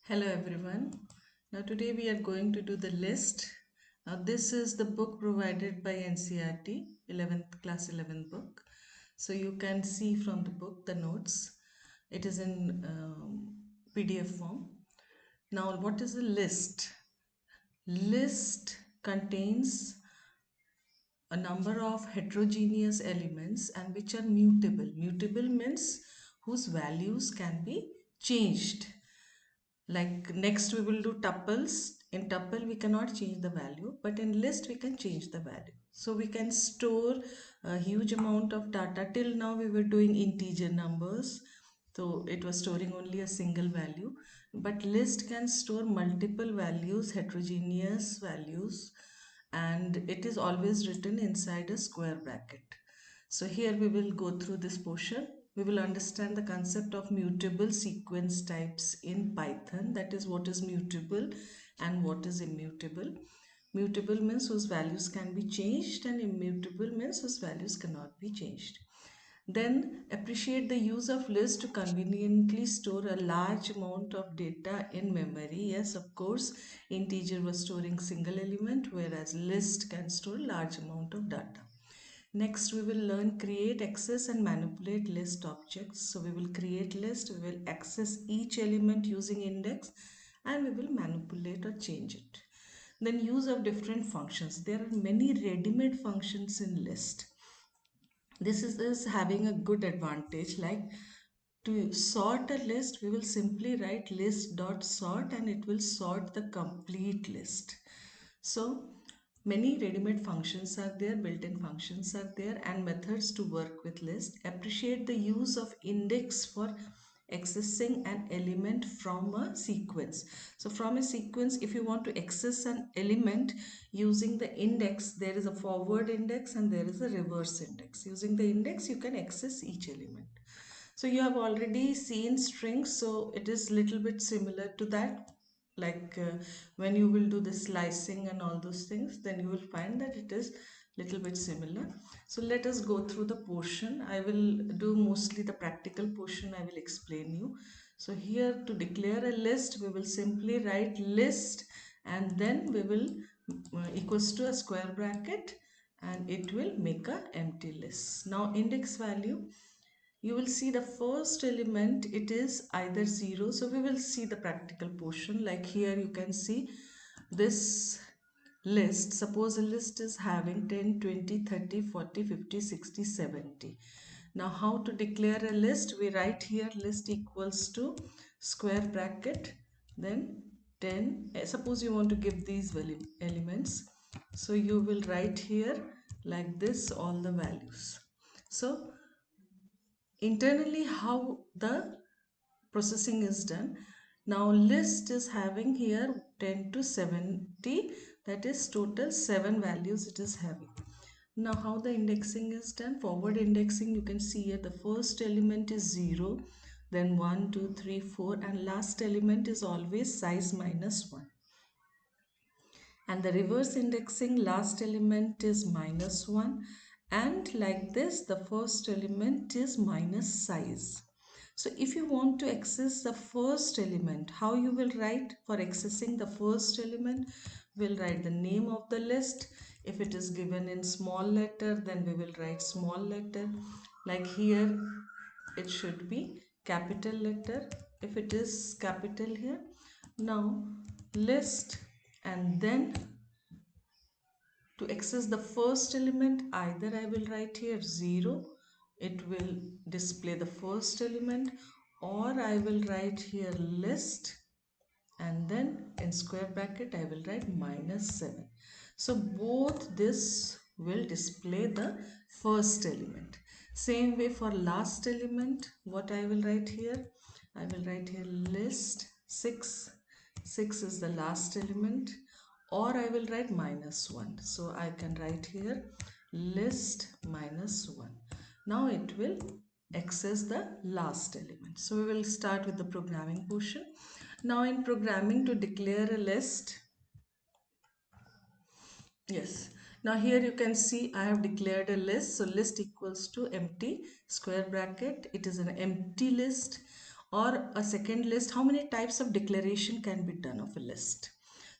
Hello everyone. Now today we are going to do the list. Now this is the book provided by NCERT, 11th class 11th book. So you can see from the book the notes. It is in PDF form. Now what is a list? List contains a number of heterogeneous elements and which are mutable. Mutable means whose values can be changed. Like next we will do tuples. In tuple we cannot change the value, but in list we can change the value. So we can store a huge amount of data. Till now we were doing integer numbers, so it was storing only a single value, but list can store multiple values, heterogeneous values, and it is always written inside a square bracket. So here we will go through this portion. We will understand the concept of mutable sequence types in Python. That is, what is mutable and what is immutable. Mutable means whose values can be changed, and immutable means whose values cannot be changed. Then appreciate the use of list to conveniently store a large amount of data in memory. Yes, of course, integer was storing single element, whereas list can store large amount of data. Next, we will learn create, access and manipulate list objects. So we will create list, we will access each element using index, and we will manipulate or change it. Then use of different functions. There are many ready-made functions in list. This is having a good advantage. Like to sort a list, we will simply write list dot sort and it will sort the complete list. So many ready-made functions are there, built-in functions are there, and methods to work with list. Appreciate the use of index for accessing an element from a sequence. So from a sequence, if you want to access an element using the index, there is a forward index and there is a reverse index. Using the index, you can access each element. So you have already seen strings, so it is little bit similar to that. Like when you will do the slicing and all those things, then you will find that it is little bit similar. So let us go through the portion. I will do mostly the practical portion. I will explain you. So here, to declare a list, we will simply write list and then we will equals to a square bracket, and it will make a empty list. Now index value, you will see the first element, it is either 0. So we will see the practical portion. Like here you can see this list. Suppose a list is having 10, 20, 30, 40, 50, 60, 70. Now how to declare a list? We write here list equals to square bracket, then 10. Suppose you want to give these elements. So you will write here like this all the values. So internally how the processing is done. Now list is having here 10 to 70, that is total 7 values it is having. Now how the indexing is done? Forward indexing, you can see here the first element is 0, then 1, 2, 3, 4, and last element is always size minus 1. And the reverse indexing, last element is minus 1, and like this the first element is minus size. So if you want to access the first element, how you will write? For accessing the first element, we'll write the name of the list. If it is given in small letter, then we will write small letter. Like here it should be capital letter if it is capital here. Now list, and then to access the first element, either I will write here 0, it will display the first element, or I will write here list and then in square bracket I will write minus 7. So both this will display the first element. Same way for last element, what I will write here? I will write here list 6. 6 is the last element, or I will write minus 1. So I can write here list minus 1. Now it will access the last element. So we will start with the programming portion. Now in programming, to declare a list, yes. Now here you can see I have declared a list. So list equals to empty square bracket. It is an empty list. or a second list, how many types of declaration can be done of a list.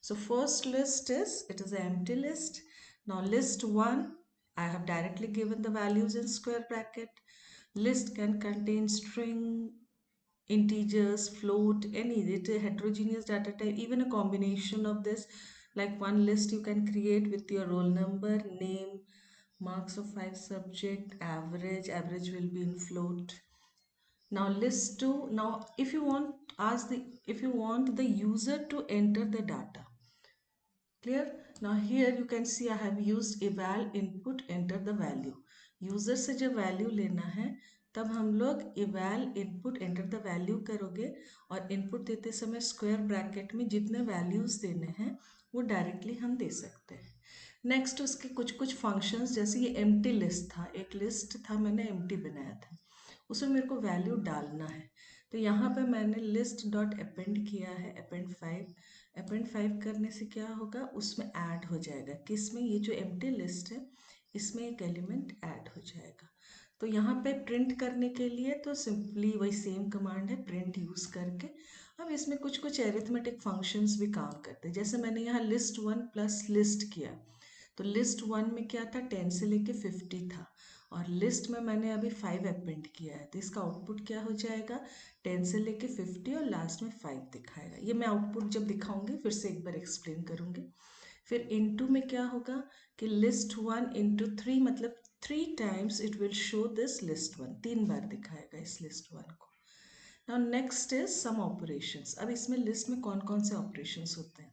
So first list is, it is an empty list. Now list 1, I have directly given the values in square bracket. List can contain string, integers, float, any heterogeneous data type, even a combination of this. Like one list you can create with your roll number, name, marks of 5 subject, average will be in float. Now list 2, now if you want, if you want the user to enter the data, clear. Now here you can see I have used eval input enter the value. User से जब value लेना है तब हम लोग eval input enter the value करोगे, और input देते समय स्क्वायर ब्रैकेट में जितने वैल्यूज देने हैं वो डायरेक्टली हम दे सकते हैं. नेक्स्ट उसके कुछ कुछ फंक्शंस, जैसे ये एम्प्टी लिस्ट था, एक लिस्ट था मैंने एम्प्टी बनाया था, उसमें मेरे को वैल्यू डालना है. तो यहाँ पे मैंने लिस्ट डॉट अपेंड किया है, अपेंड 5 करने से क्या होगा, उसमें ऐड हो जाएगा. किसमें, ये जो एम्प्टी लिस्ट है इसमें एक एलिमेंट ऐड हो जाएगा. तो यहाँ पे प्रिंट करने के लिए तो सिंपली वही सेम कमांड है, प्रिंट यूज़ करके. अब इसमें कुछ कुछ एरिथमेटिक फंक्शंस भी काम करते हैं. जैसे मैंने यहाँ लिस्ट 1 प्लस लिस्ट किया, तो लिस्ट 1 में क्या था, 10 से लेके 50 था, और लिस्ट में मैंने अभी 5 अपेंड किया है, तो इसका आउटपुट क्या हो जाएगा, 10 से लेके 50 और लास्ट में 5 दिखाएगा. ये मैं आउटपुट जब दिखाऊंगी फिर से एक बार एक्सप्लेन करूंगी. फिर इनटू में क्या होगा कि लिस्ट 1 इंटू 3, मतलब 3 times it will show this list 1, 3 बार दिखाएगा इस लिस्ट 1 को. Now next is some operations. अब इसमें लिस्ट में कौन कौन से ऑपरेशंस होते हैं,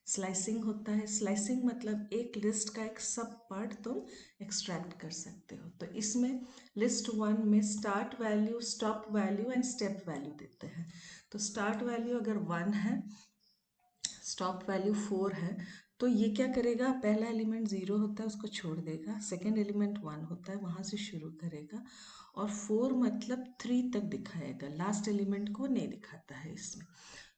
स्लाइसिंग होता है. स्लाइसिंग मतलब एक लिस्ट का एक सब पार्ट तुम एक्सट्रैक्ट कर सकते हो. तो इसमें लिस्ट 1 में start value, stop value and step value देते हैं. तो स्टार्ट वैल्यू अगर 1 है, स्टॉप वैल्यू 4 है, तो ये क्या करेगा, पहला एलिमेंट 0 होता है उसको छोड़ देगा, सेकेंड एलिमेंट 1 होता है वहाँ से शुरू करेगा, और 4 मतलब 3 तक दिखाएगा, लास्ट एलिमेंट को नहीं दिखाता है इसमें.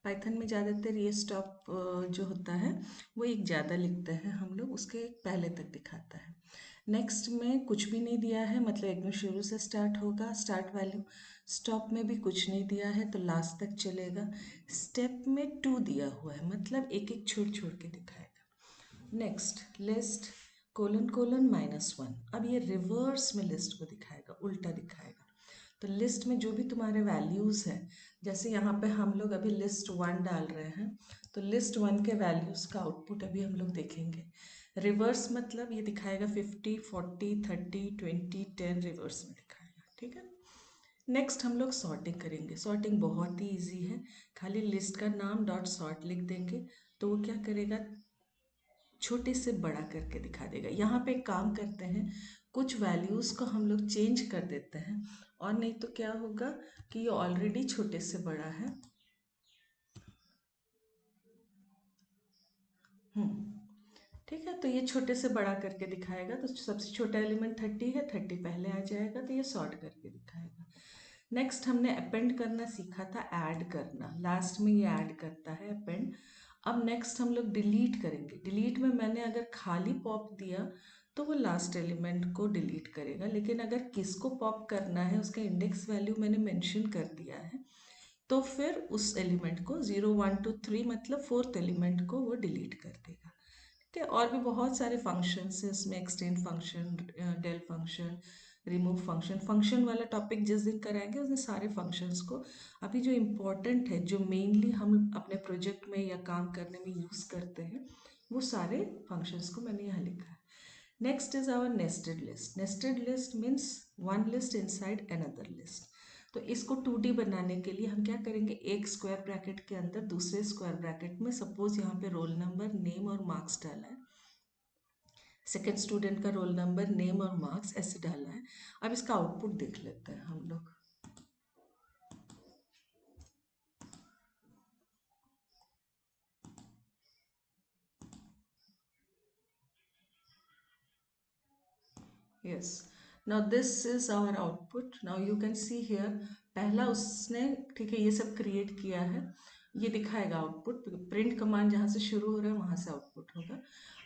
पाइथन में ज़्यादातर ये स्टॉप जो होता है वो एक ज़्यादा लिखते हैं हम लोग, उसके पहले तक दिखाता है. नेक्स्ट में कुछ भी नहीं दिया है, मतलब एकदम शुरू से स्टार्ट होगा स्टार्ट वैल्यू. स्टॉप में भी कुछ नहीं दिया है तो लास्ट तक चलेगा. स्टेप में 2 दिया हुआ है, मतलब एक एक छोड़ छोड़ के दिखाएगा. नेक्स्ट लिस्ट कोलन कोलन -1, अब ये रिवर्स में लिस्ट को दिखाएगा, उल्टा दिखाएगा. तो लिस्ट में जो भी तुम्हारे वैल्यूज़ हैं, जैसे यहाँ पे हम लोग अभी लिस्ट 1 डाल रहे हैं, तो लिस्ट 1 के वैल्यूज़ का आउटपुट अभी हम लोग देखेंगे. रिवर्स मतलब ये दिखाएगा 50, 40, 30, 20, 10 रिवर्स में दिखाएगा. ठीक है. नेक्स्ट हम लोग सॉर्टिंग करेंगे. सॉर्टिंग बहुत ही ईजी है, खाली लिस्ट का नाम डॉट सॉर्ट लिख देंगे तो वो क्या करेगा, छोटे से बड़ा करके दिखा देगा. यहाँ पे एक काम करते हैं, कुछ वैल्यूज़ को हम लोग चेंज कर देते हैं, और नहीं तो क्या होगा कि ये ऑलरेडी छोटे से बड़ा है. ठीक है, तो ये छोटे से बड़ा करके दिखाएगा. तो सबसे छोटा एलिमेंट 30 है, 30 पहले आ जाएगा, तो ये सॉर्ट करके दिखाएगा. नेक्स्ट हमने अपेंड करना सीखा था, ऐड करना, लास्ट में ये ऐड करता है अपेंड. अब नेक्स्ट हम लोग डिलीट करेंगे. डिलीट में मैंने अगर खाली पॉप दिया तो वो लास्ट एलिमेंट को डिलीट करेगा, लेकिन अगर किसको पॉप करना है उसका इंडेक्स वैल्यू मैंने मेंशन कर दिया है, तो फिर उस एलिमेंट को 0, 1, 2, 3 मतलब फोर्थ एलिमेंट को वो डिलीट कर देगा. ठीक है. और भी बहुत सारे फंक्शंस हैं इसमें, extend function, del function, remove function. Function वाला टॉपिक जिस दिन कराएंगे उसमें सारे फंक्शंस को, अभी जो इम्पोर्टेंट है, जो मेनली हम अपने प्रोजेक्ट में या काम करने में यूज़ करते हैं, वो सारे फंक्शंस को मैंने यहाँ लिखा है. Next is our nested list. Nested list means one list inside another list. तो इसको 2D बनाने के लिए हम क्या करेंगे, एक स्क्वायर ब्रैकेट के अंदर दूसरे स्क्वायर ब्रैकेट में, सपोज यहाँ पे रोल नंबर, नेम और मार्क्स डाला है, सेकेंड स्टूडेंट का रोल नंबर, नेम और मार्क्स ऐसे डाला है. अब इसका आउटपुट देख लेते हैं हम लोग. Yes, now this is our output. Now you can see here, पहला उसने, ठीक है, ये सब क्रिएट किया है. ये दिखाएगा आउटपुट, प्रिंट कमांड जहाँ से शुरू हो रहा है वहाँ से आउटपुट होगा।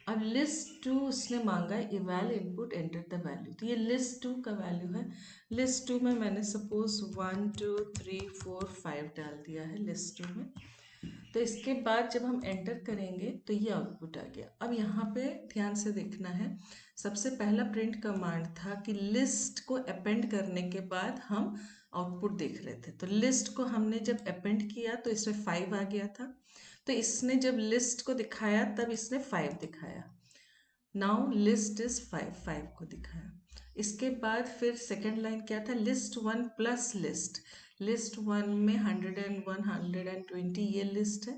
अब लिस्ट टू उसने मांगा इवैल इनपुट एंटर द वैल्यू, तो ये लिस्ट टू का वैल्यू है। लिस्ट टू में मैंने सपोज 1 2 3 4 5 डाल दिया है लिस्ट टू में। तो इसके बाद जब हम एंटर करेंगे तो ये आउटपुट आ गया। अब यहाँ पे ध्यान से देखना है, सबसे पहला प्रिंट कमांड था कि लिस्ट को अपेंड करने के बाद हम आउटपुट देख रहे थे। तो लिस्ट को हमने जब अपेंड किया तो इसमें 5 आ गया था, तो इसने जब लिस्ट को दिखाया तब इसने 5 दिखाया। नाउ लिस्ट इज 5, 5 को दिखाया। इसके बाद फिर सेकेंड लाइन क्या था, list one plus list. List one में 101 120 ये लिस्ट है,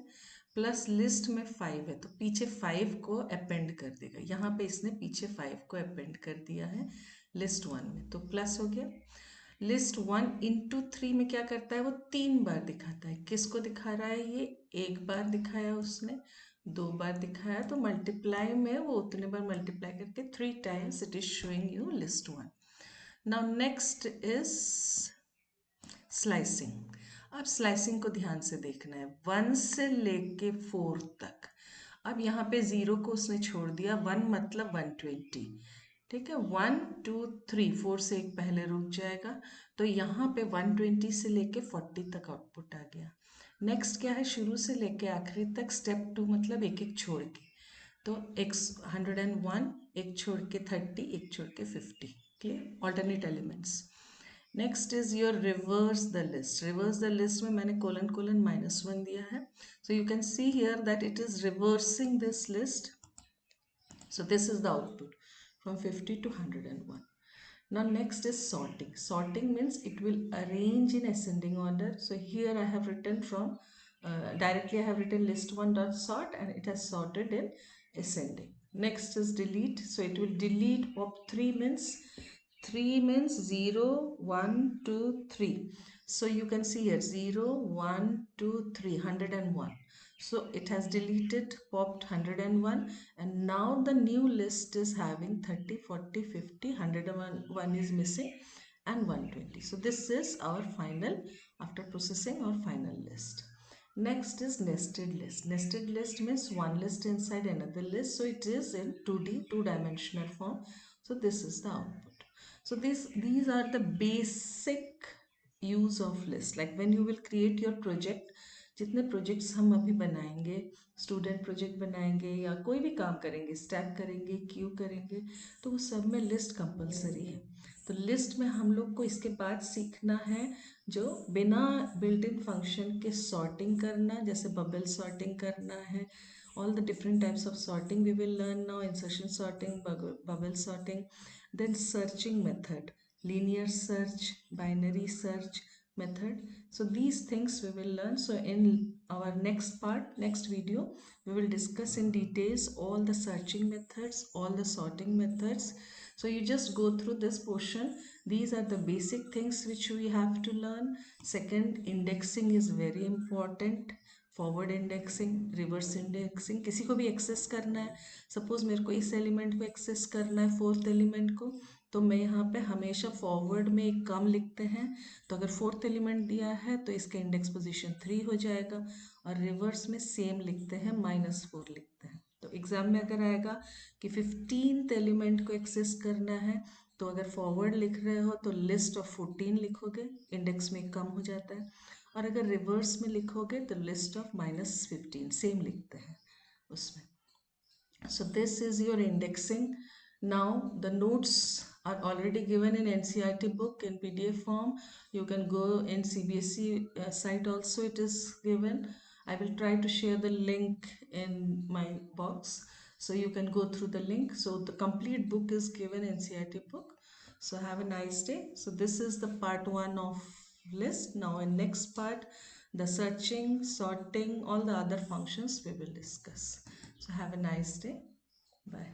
प्लस लिस्ट में 5 है, तो पीछे 5 को अपेंड कर देगा। यहाँ पे इसने पीछे 5 को अपेंड कर दिया है लिस्ट वन में, तो प्लस हो गया। लिस्ट 1 into 3 में क्या करता है, वो 3 बार दिखाता है। किसको दिखा रहा है, ये एक बार दिखाया उसने, 2 बार दिखाया, तो मल्टीप्लाई में वो उतने बार मल्टीप्लाई करके 3 times it is showing you list one. Now next is slicing. अब स्लाइसिंग को ध्यान से देखना है, 1 से लेके 4 तक। अब यहाँ पे 0 को उसने छोड़ दिया, 1 मतलब 120, ठीक है। 1 2 3 4 से एक पहले रुक जाएगा, तो यहाँ पे 120 से लेके 40 तक आउटपुट आ गया। नेक्स्ट क्या है, शुरू से लेके आखिरी तक स्टेप 2 मतलब एक एक छोड़ के, तो एक्स 101 एक छोड़ के 30 एक छोड़ के 50, clear, alternate elements. Next is your reverse the list. Reverse the list में मैंने कोलन कोलन -1 दिया है, so you can see here that it is reversing this list. So this is the output from 50 to 101. Now next is sorting. Sorting means it will arrange in ascending order. So here I have written from directly I have written list1 dot sort and it has sorted in ascending. Next is delete. So it will delete pop 3 means 3 means 0 1 2 3. So you can see here 0 1 2 3 101. So it has deleted popped 101, and now the new list is having 30 40 50 101 is missing and 120. So this is our final, after processing, our final list. Next is nested list. Nested list means one list inside another list, so it is in 2D, two-dimensional form. So this is the output. So these are the basic use of list. Like when you will create your project, जितने projects हम अभी बनाएंगे, student project बनाएंगे या कोई भी काम करेंगे, स्टैक करेंगे, क्यू करेंगे, तो वो सब में लिस्ट कंपलसरी है। तो लिस्ट में हम लोग को इसके बाद सीखना है जो बिना बिल्ट इन फंक्शन के सॉर्टिंग करना, जैसे बबल सॉर्टिंग करना है। all the different types of sorting we will learn now: insertion sorting, bubble sorting, then searching method, linear search, binary search method. So these things we will learn. So in our next part, next video, we will discuss in details all the searching methods, all the sorting methods. So you just go through this portion. These are the basic things which we have to learn. Second, indexing is very important. Forward indexing, reverse indexing, किसी को भी access करना है, suppose मेरे को इस element को access करना है, फोर्थ एलिमेंट को, तो मैं यहाँ पे हमेशा फॉरवर्ड में एक कम लिखते हैं। तो अगर फोर्थ एलिमेंट दिया है तो इसका इंडेक्स पोजीशन 3 हो जाएगा, और रिवर्स में सेम लिखते हैं, -4 लिखते हैं। तो एग्जाम में अगर आएगा कि 15th एलिमेंट को एक्सेस करना है, तो अगर फॉरवर्ड लिख रहे हो तो लिस्ट ऑफ 14 लिखोगे, इंडेक्स में कम हो जाता है, और अगर रिवर्स में लिखोगे तो लिस्ट ऑफ -15 सेम लिखते हैं उसमें। So this is your indexing. Now the notes are already given in NCERT book in PDF form. You can go in CBSE site also, it is given. I will try to share the link in my box, so you can go through the link. So the complete book is given in NCERT book. So have a nice day. So this is the part 1 of list. Now in next part, the searching, sorting, all the other functions we will discuss. So have a nice day. Bye.